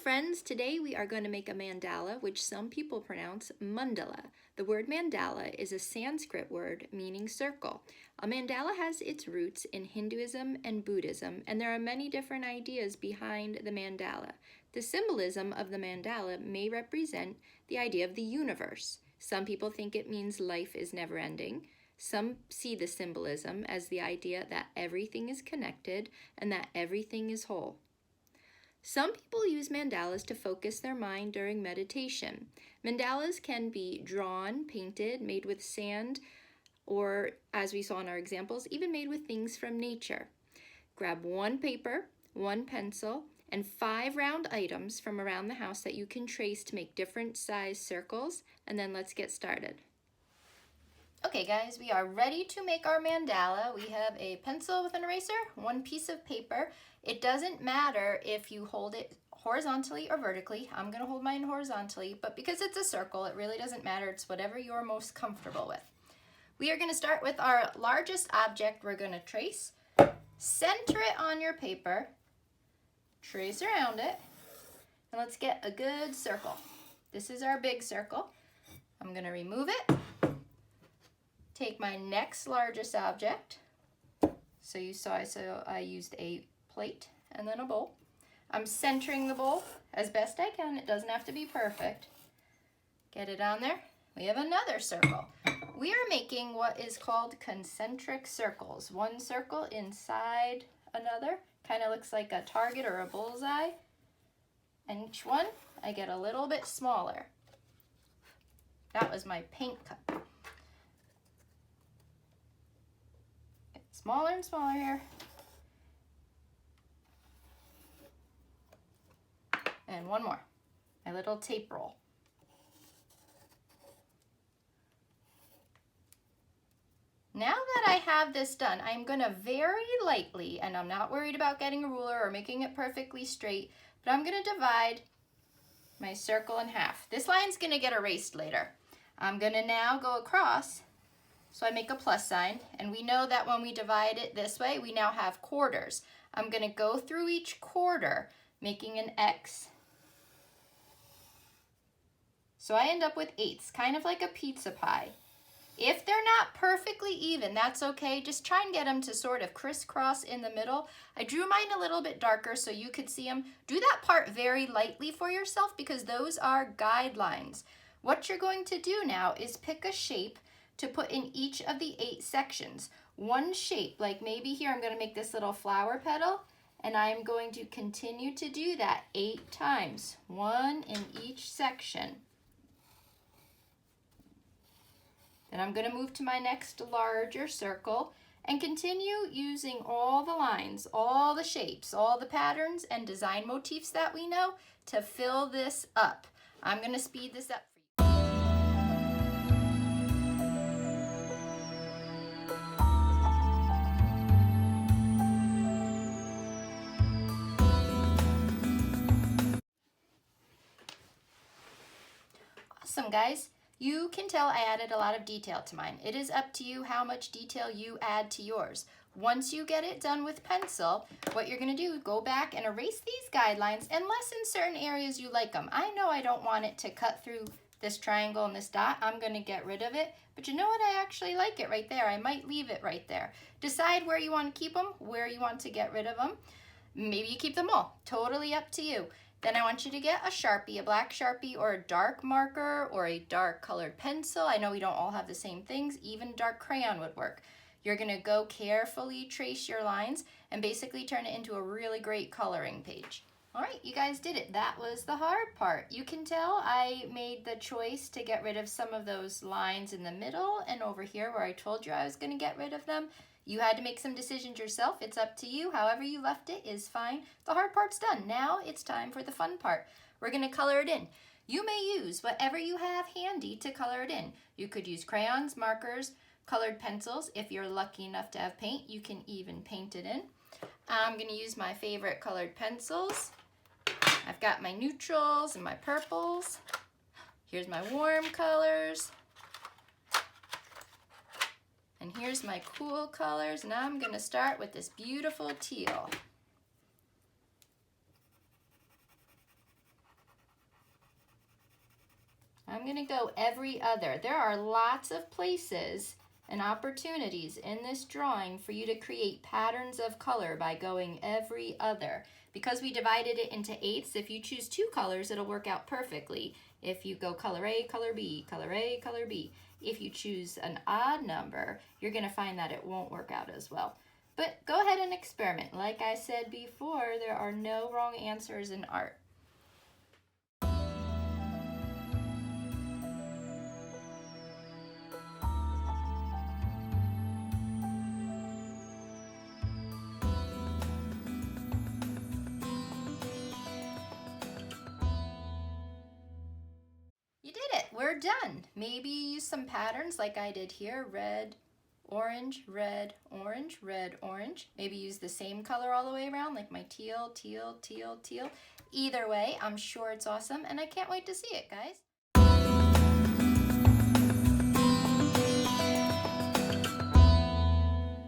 friends, today we are going to make a mandala, which some people pronounce mandala. The word mandala is a Sanskrit word meaning circle. A mandala has its roots in Hinduism and Buddhism, and there are many different ideas behind the mandala. The symbolism of the mandala may represent the idea of the universe. Some people think it means life is never ending. Some see the symbolism as the idea that everything is connected and that everything is whole. Some people use mandalas to focus their mind during meditation. Mandalas can be drawn, painted, made with sand, or, as we saw in our examples, even made with things from nature. Grab one paper, one pencil, and 5 round items from around the house that you can trace to make different size circles, and then let's get started. Okay guys, we are ready to make our mandala. We have a pencil with an eraser, one piece of paper. It doesn't matter if you hold it horizontally or vertically. I'm going to hold mine horizontally, but because it's a circle, it really doesn't matter. It's whatever you're most comfortable with. We are going to start with our largest object we're going to trace. Center it on your paper, trace around it, and let's get a good circle. This is our big circle. I'm going to remove it. Take my next largest object. So you saw I used a plate and then a bowl. I'm centering the bowl as best I can. It doesn't have to be perfect. Get it on there. We have another circle. We are making what is called concentric circles. One circle inside another. Kind of looks like a target or a bullseye. And each one, I get a little bit smaller. That was my paint cup. Smaller and smaller here. And one more, my little tape roll. Now that I have this done, I'm gonna very lightly, and I'm not worried about getting a ruler or making it perfectly straight, but I'm gonna divide my circle in half. This line's gonna get erased later. I'm gonna now go across. So I make a plus sign, and we know that when we divide it this way, we now have quarters. I'm going to go through each quarter, making an X. So I end up with 8ths, kind of like a pizza pie. If they're not perfectly even, that's okay. Just try and get them to sort of crisscross in the middle. I drew mine a little bit darker so you could see them. Do that part very lightly for yourself because those are guidelines. What you're going to do now is pick a shape to put in each of the 8 sections. One shape, like maybe here I'm going to make this little flower petal, and I'm going to continue to do that 8 times, 1 in each section. Then I'm going to move to my next larger circle and continue using all the lines, all the shapes, all the patterns and design motifs that we know to fill this up. I'm going to speed this up. Awesome, guys. You can tell I added a lot of detail to mine. It is up to you how much detail you add to yours. Once you get it done with pencil, what you're going to do, go back and erase these guidelines unless in certain areas you like them. I know I don't want it to cut through this triangle and this dot. I'm going to get rid of it. But you know what? I actually like it right there. I might leave it right there. Decide where you want to keep them, where you want to get rid of them. Maybe you keep them all. Totally up to you. Then I want you to get a Sharpie, a black Sharpie or a dark marker or a dark colored pencil. I know we don't all have the same things. Even dark crayon would work. You're going to go carefully trace your lines and basically turn it into a really great coloring page. All right, you guys did it. That was the hard part. You can tell I made the choice to get rid of some of those lines in the middle and over here where I told you I was going to get rid of them. You had to make some decisions yourself. It's up to you. However you left it is fine. The hard part's done. Now it's time for the fun part. We're going to color it in. You may use whatever you have handy to color it in. You could use crayons, markers, colored pencils. If you're lucky enough to have paint, you can even paint it in. I'm going to use my favorite colored pencils. I've got my neutrals and my purples. Here's my warm colors. And here's my cool colors. Now I'm going to start with this beautiful teal. I'm gonna go every other. There are lots of places and opportunities in this drawing for you to create patterns of color by going every other. Because we divided it into eighths, if you choose 2 colors, it'll work out perfectly. If you go color A, color B, color A, color B. If you choose an odd number, you're gonna find that it won't work out as well. But go ahead and experiment. Like I said before, there are no wrong answers in art. You did it. We're done. Maybe use some patterns like I did here. Red, orange, red, orange, red, orange. Maybe use the same color all the way around, like my teal, teal, teal, teal. Either way, I'm sure it's awesome, and I can't wait to see it, guys.